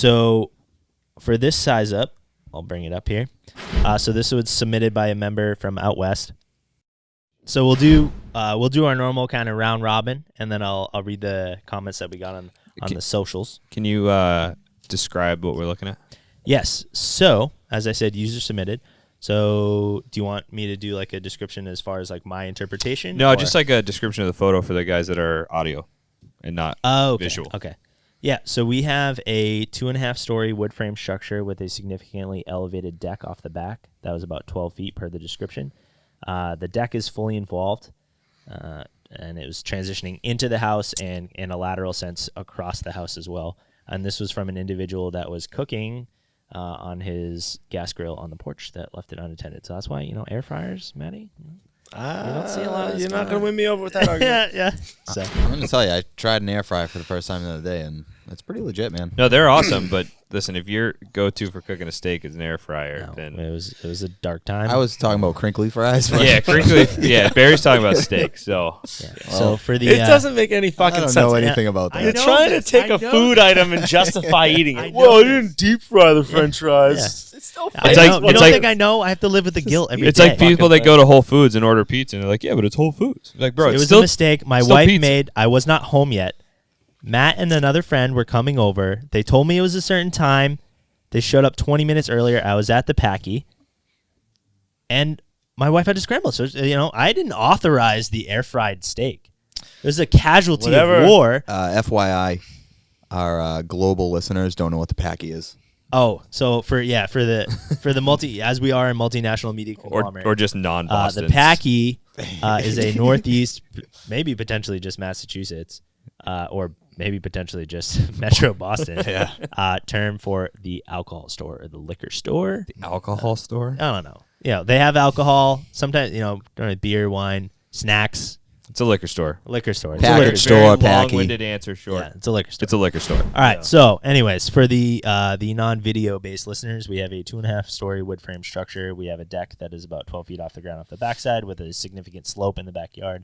So for this size up, I'll bring it up here. So this was submitted by a member from out west. So we'll do our normal kind of round robin, and then I'll read the comments that we got on the socials. Can you describe what we're looking at? Yes. So as I said, user submitted. So do you want me to do like a description as far as like my interpretation? No, just like a description of the photo for the guys that are audio and not visual. Okay. Yeah. So we have a 2.5-story wood frame structure with a significantly elevated deck off the back. That was about 12 feet per the description. The deck is fully involved, and it was transitioning into the house and in a lateral sense across the house as well. And this was from an individual that was cooking on his gas grill on the porch that left it unattended. So that's why, air fryers, Maddie, you don't see a lot of You're not going to win me over with that argument. yeah. So I'm going to tell you, I tried an air fryer for the first time the other day, and it's pretty legit, man. No, they're awesome, but listen, if your go-to for cooking a steak is an air fryer, then it was a dark time. I was talking about crinkly fries. yeah, crinkly. Yeah, Barry's talking about steak. So So for the It doesn't make any fucking I don't sense. know anything about that. You're know trying this. to take I a know food this. item and justify eating I it. know Well, you this. didn't deep fry the French fries. Yeah. It's still I It's don't, like- you it's don't like- think I know? I have to live with the guilt every it's day. like people that go to Whole Foods and order pizza, and they're like, "Yeah, but it's Whole Foods." Like, bro, It it's was still a mistake. My still wife pizza. made. I was not home yet. Matt and another friend were coming over. They told me it was a certain time. They showed up 20 minutes earlier. I was at the Packy, and my wife had to scramble. So I didn't authorize the air fried steak. It was a casualty of war. FYI, our global listeners don't know what the Packy is. Oh, so for the multi as we are a multinational media conglomerate, or just non-Boston. the Packy is a northeast, maybe potentially just Massachusetts, or maybe potentially just Metro Boston. Term for the alcohol store or the liquor store. The alcohol store. I don't know. They have alcohol. Sometimes beer, wine, snacks. It's a liquor store. Liquor store. Package It's a liquor store, Very Packy. long-winded answer. Short. Yeah, it's a liquor store. It's a liquor store. All right. So, anyways, for the non-video based listeners, we have a 2.5-story wood frame structure. We have a deck that is about 12 feet off the ground off the backside with a significant slope in the backyard,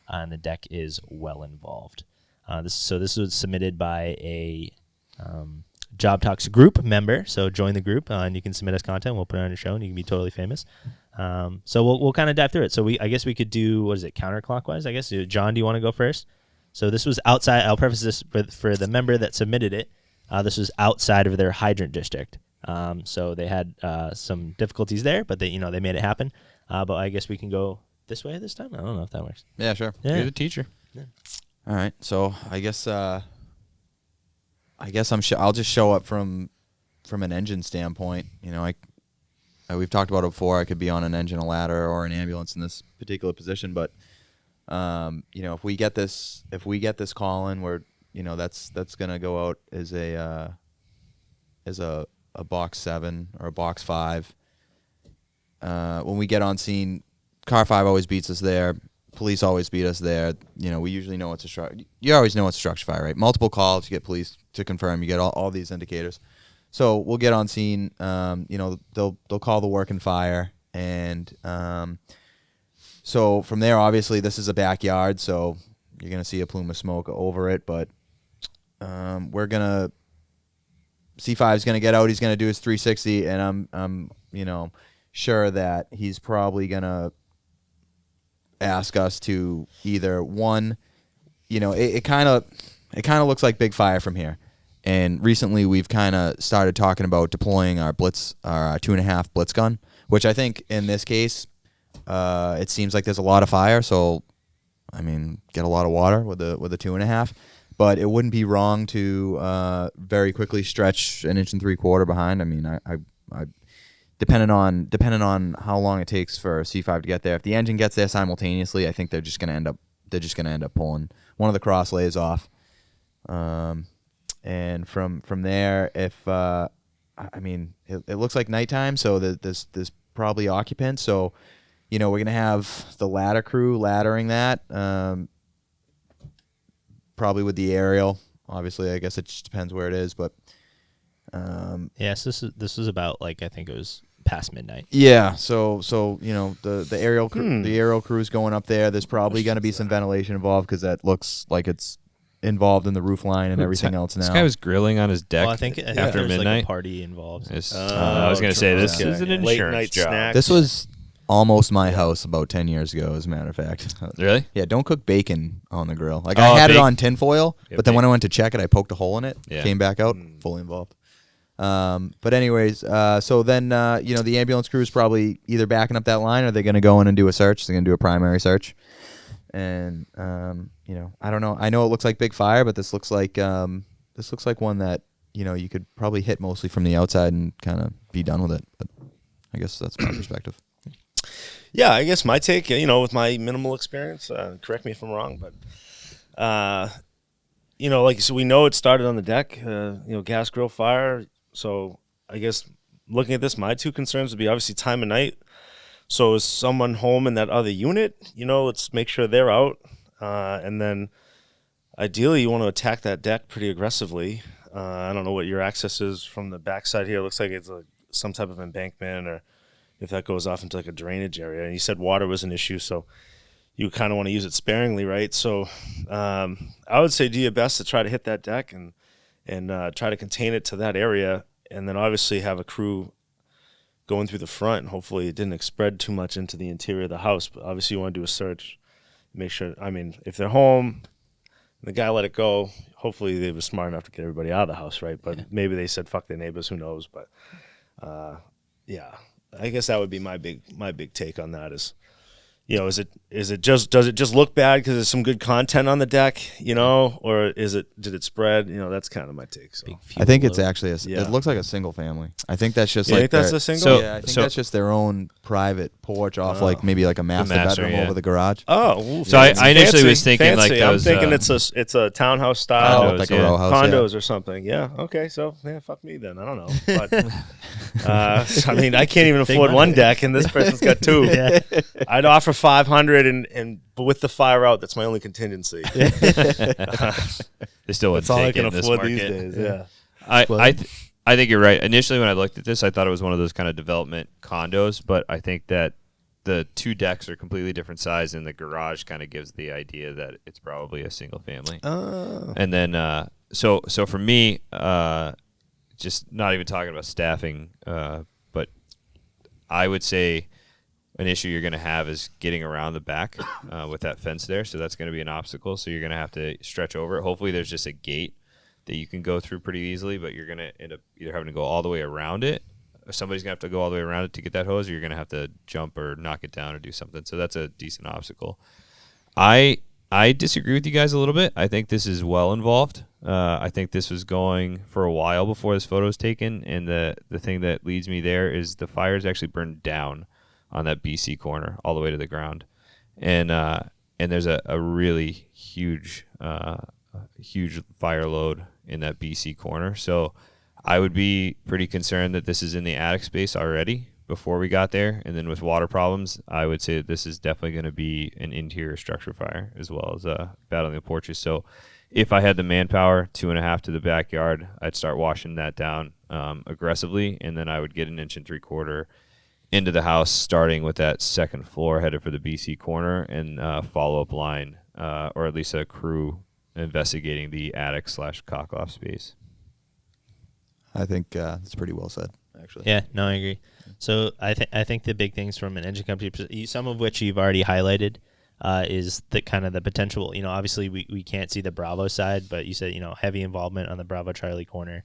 and the deck is well involved. This was submitted by a JobTlks group member. So join the group, and you can submit us content. We'll put it on your show, and you can be totally famous. So we'll kind of dive through it. So I guess we could do, what is it, counterclockwise? I guess. John, do you want to go first? So this was outside. I'll preface this for the member that submitted it. This was outside of their hydrant district. So they had some difficulties there, but they made it happen. But I guess we can go this way this time. I don't know if that works. Yeah, sure. Yeah. You're the teacher. All right. So I guess I'll just show up from an engine standpoint. We've talked about it before. I could be on an engine, a ladder, or an ambulance in this particular position. But if we get this call in, we're that's gonna go out as a box 7 or a box 5. When we get on scene, car 5 always beats us there. Police always beat us there. We usually know it's a structure. You always know it's a structure fire, right? Multiple calls, you get police to confirm. You get all these indicators. So we'll get on scene. They'll call the working fire, and so from there, obviously, this is a backyard, so you're gonna see a plume of smoke over it. But we're gonna C5's gonna get out. He's gonna do his 360, and I'm sure that he's probably gonna ask us to either one, it kind of looks like big fire from here. And recently we've kind of started talking about deploying our 2.5 blitz gun, which I think in this case, it seems like there's a lot of fire. So, get a lot of water with a 2.5, but it wouldn't be wrong to very quickly stretch 1 3/4 inches behind. I depending on how long it takes for C5 to get there. If the engine gets there simultaneously, I think they're just gonna end up pulling one of the cross lays off. And from there, if it looks like nighttime, so there's probably occupants. So, we're gonna have the ladder crew laddering that, probably with the aerial. Obviously, I guess it just depends where it is, but Yes, this was about I think it was past midnight. yeah. So the aerial crew is going up there. There's probably gonna be some ventilation involved because that looks like it's involved in the roof line and everything else now. This guy was grilling on his deck Well, I think after there's midnight. like a party involved. I was going to say, this is an Late insurance night job. snack. This was almost my house about 10 years ago, as a matter of fact. Really? Yeah, don't cook bacon on the grill. Like, Oh, I had it on tinfoil, Yeah, but then when I went to check it, I poked a hole in it, Yeah. came back out, fully involved. But anyways, so then, the ambulance crew is probably either backing up that line or they're going to go in and do a search. They're going to do a primary search. And, I don't know. I know it looks like big fire, but this looks like one that, you could probably hit mostly from the outside and kind of be done with it. But I guess that's my perspective. Yeah, I guess my take, with my minimal experience, correct me if I'm wrong, but, so we know it started on the deck, gas grill fire. So I guess looking at this, my two concerns would be obviously time of night. So is someone home in that other unit? Let's make sure they're out. And then ideally you want to attack that deck pretty aggressively. I don't know what your access is from the backside here. It looks like it's some type of embankment, or if that goes off into like a drainage area. And you said water was an issue, so you kind of want to use it sparingly, right? So I would say do your best to try to hit that deck and try to contain it to that area, and then obviously have a crew going through the front, and hopefully it didn't spread too much into the interior of the house. But obviously you want to do a search, make sure, if they're home, the guy let it go, hopefully they were smart enough to get everybody out of the house, right? But maybe they said fuck their neighbors, who knows? But I guess that would be my big take on that is, does it just look bad because there's some good content on the deck, or did it spread? That's kind of my take. So. I think it's actually it looks like a single family. I think that's just You like think that's their- a single? So- yeah, I think that's just their own private porch off maybe like a master bedroom yeah. over the garage. Oh, So I initially was thinking like fancy. those. I'm thinking it's a townhouse style. Condos, like a yeah. row house. Condos or something. Yeah. Okay. So fuck me then. I don't know. But I can't even afford one deck, and this person's got two. Yeah. I'd offer 500, but with the fire out, that's my only contingency. They still wouldn't That's all I take it can in this afford market. these days. Yeah. I think you're right. Initially, when I looked at this, I thought it was one of those kind of development condos, but I think that the two decks are completely different size, and the garage kind of gives the idea that it's probably a single family. Oh. And then, so for me, just not even talking about staffing, but I would say an issue you're going to have is getting around the back with that fence there. So that's going to be an obstacle. So you're going to have to stretch over it. Hopefully there's just a gate that you can go through pretty easily, but you're going to end up either having to go all the way around it, or somebody's going to have to go all the way around it to get that hose, or you're going to have to jump or knock it down or do something. So that's a decent obstacle. I disagree with you guys a little bit. I think this is well involved. I think this was going for a while before this photo was taken, and the thing that leads me there is the fires actually burned down on that BC corner all the way to the ground, and there's a really huge fire load in that BC corner. So I would be pretty concerned that this is in the attic space already before we got there, and then with water problems, I would say that this is definitely going to be an interior structure fire as well as battling the porches. So if I had the manpower, 2.5 to the backyard, I'd start washing that down aggressively, and then I would get 1 3/4 inch into the house, starting with that second floor headed for the BC corner, and follow-up line, or at least a crew investigating the attic/cock-off space. I think it's pretty well said, actually. Yeah, no, I agree. So I think the big things from an engine company, some of which you've already highlighted, is the kind of the potential. Obviously we can't see the Bravo side, but you said heavy involvement on the Bravo Charlie corner,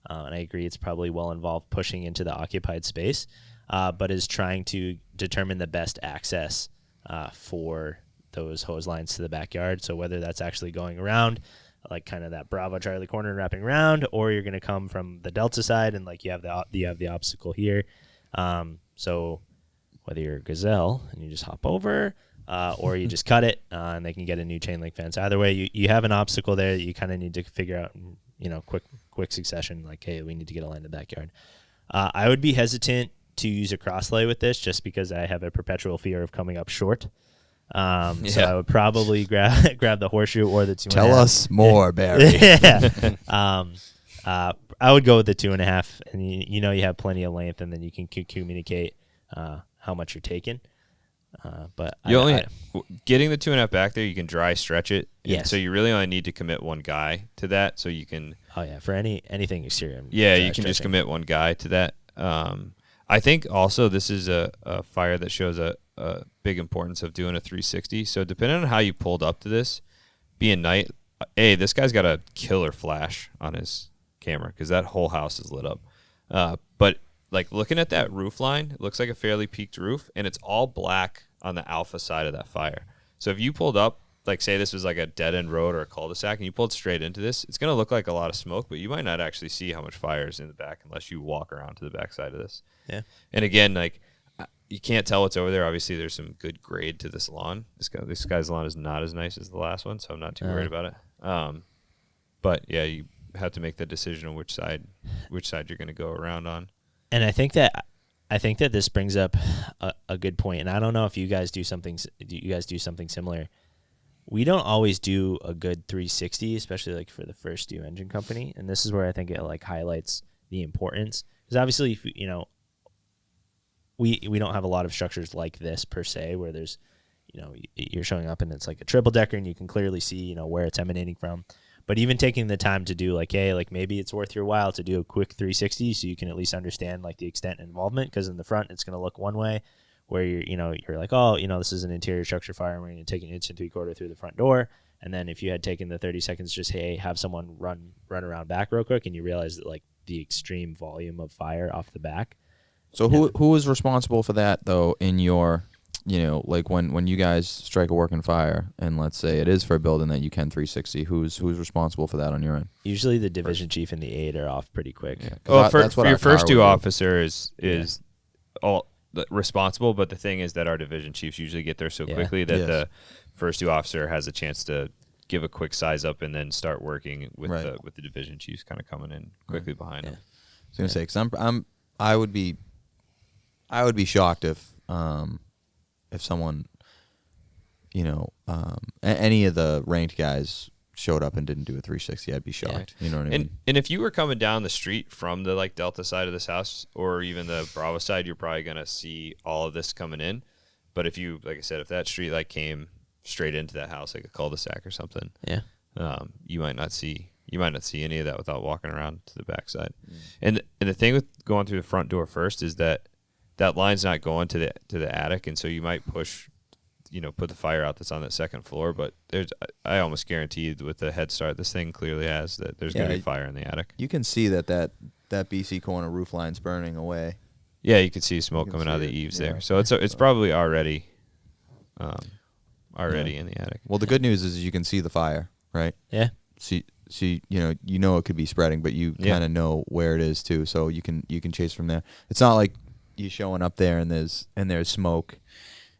and I agree it's probably well involved pushing into the occupied space, but is trying to determine the best access for those hose lines to the backyard. So whether that's actually going around, like kind of that Bravo Charlie corner and wrapping around, or you're going to come from the Delta side and like you have the obstacle here. So whether you're a Gazelle and you just hop over, or you just cut it and they can get a new chain link fence. Either way, you have an obstacle there that you kind of need to figure out, quick succession. Like, hey, we need to get a line in the backyard. I would be hesitant to use a cross lay with this just because I have a perpetual fear of coming up short. So I would probably grab the horseshoe or the 2.5. Tell us more, Barry. Yeah. I would go with the 2.5, and you have plenty of length, and then you can communicate how much you're taking. But You getting the 2.5 back there, you can dry stretch it. Yes. So you really only need to commit one guy to that. So you can. Oh yeah, for anything exterior. Yeah, you can just commit one guy to that. I think also this is a fire that shows a big importance of doing a 360. So depending on how you pulled up to this, being night, this guy's got a killer flash on his camera because that whole house is lit up. But like looking at that roof line, it looks like a fairly peaked roof, and it's all black on the alpha side of that fire. So if you pulled up, like say this was like a dead end road or a cul-de-sac, and you pulled straight into this, it's going to look like a lot of smoke, but you might not actually see how much fire is in the back unless you walk around to the back side of this. Yeah. And again, like you can't tell what's over there. Obviously, there's some good grade to this lawn. This guy's lawn is not as nice as the last one, so I'm not too worried about it. But yeah, you have to make the decision on which side you're going to go around on. And I think that this brings up a good point. And I don't know if you guys do something similar. We don't always do a good 360, especially like for the first due engine company. And this is where I think it like highlights the importance. Because obviously, if, you know, we don't have a lot of structures like this per se, where there's, you know, you're showing up and it's like a triple decker and you can clearly see, you know, where it's emanating from. But even taking the time to do like, hey, like maybe it's worth your while to do a quick 360 so you can at least understand like the extent and involvement, because in the front it's going to look one way where you're like, oh, you know, this is an interior structure fire and we're going to take an inch and 3/4 through the front door. And then if you had taken the 30 seconds, just, hey, have someone run around back real quick, and you realize that like the extreme volume of fire off the back. So who is responsible for that though in your, you know, like when you guys strike a working fire and let's say it is for a building that you can 360, who's responsible for that on your end? Usually the division chief and the aide are off pretty quick. Yeah, well, for your first due officer is all responsible, but the thing is that our division chiefs usually get there so quickly that the first due officer has a chance to give a quick size up and then start working with the division chiefs kind of coming in quickly behind them. I was gonna say, because I would be shocked if someone, you know, any of the ranked guys showed up and didn't do a 360, I'd be shocked. You know what I mean? And if you were coming down the street from the like Delta side of this house or even the Bravo side, you're probably gonna see all of this coming in. But if you, like I said, if that street light came straight into that house like a cul-de-sac or something, you might not see any of that without walking around to the backside. And the thing with going through the front door first is that line's not going to the attic, and so you might push, you know, put the fire out that's on that second floor. But I almost guarantee with the head start this thing clearly has that there's going to be fire in the attic. You can see that BC corner roof line's burning away. Yeah, you can see smoke coming out of the eaves there. So it's probably already in the attic. Well, the good news is you can see the fire, right? Yeah. See, you know it could be spreading, but you kind of know where it is too, so you can chase from there. It's not like you showing up there and there's smoke,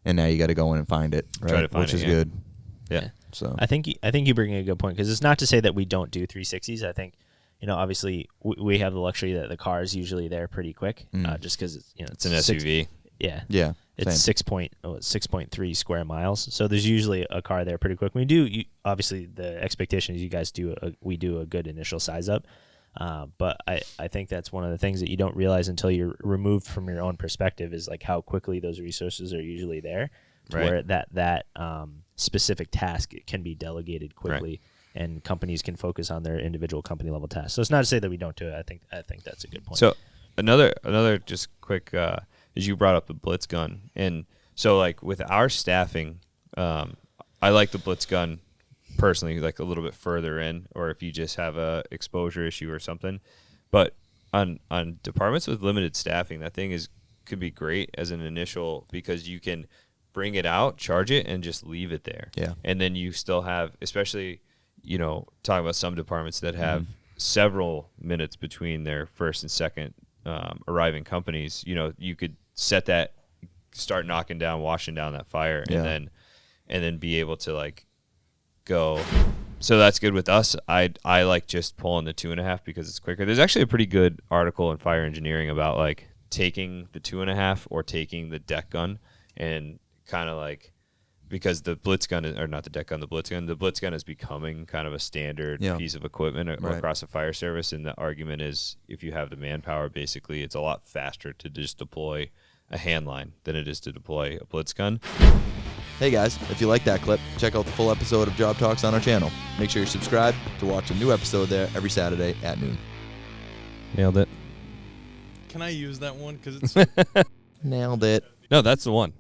and now you got to go in and find it, right? Try to find which it, is good. Yeah. So I think you bring a good point, because it's not to say that we don't do 360s. I think, you know, obviously we have the luxury that the car is usually there pretty quick, just because it's an SUV. Yeah. It's 6.3 square miles, so there's usually a car there pretty quick. Obviously the expectation is you guys we do a good initial size up, but I think that's one of the things that you don't realize until you're removed from your own perspective is like how quickly those resources are usually there, where that specific task can be delegated quickly, and companies can focus on their individual company level tasks. So it's not to say that we don't do it. I think that's a good point. So another just quick. Is you brought up the blitz gun, and so like with our staffing, I like the blitz gun personally, like a little bit further in, or if you just have a exposure issue or something. But on departments with limited staffing, that thing could be great as an initial, because you can bring it out, charge it, and just leave it there. Yeah, and then you still have, especially, you know, talking about some departments that have several minutes between their first and second arriving companies. You know, you could set that, start knocking down, washing down that fire, and then be able to like go. So that's good with us. I like just pulling the 2.5 because it's quicker. There's actually a pretty good article in Fire Engineering about like taking the 2.5 or taking the deck gun, and kind of like, because the blitz gun or not the deck gun, the blitz gun is becoming kind of a standard piece of equipment across the fire service. And the argument is, if you have the manpower, basically it's a lot faster to just deploy a hand line than it is to deploy a blitz gun. Hey guys, if you like that clip, check out the full episode of Job Talks on our channel. Make sure you're subscribed to watch a new episode there every Saturday at noon. Nailed it. Can I use that one? Because it's Nailed it. No, that's the one.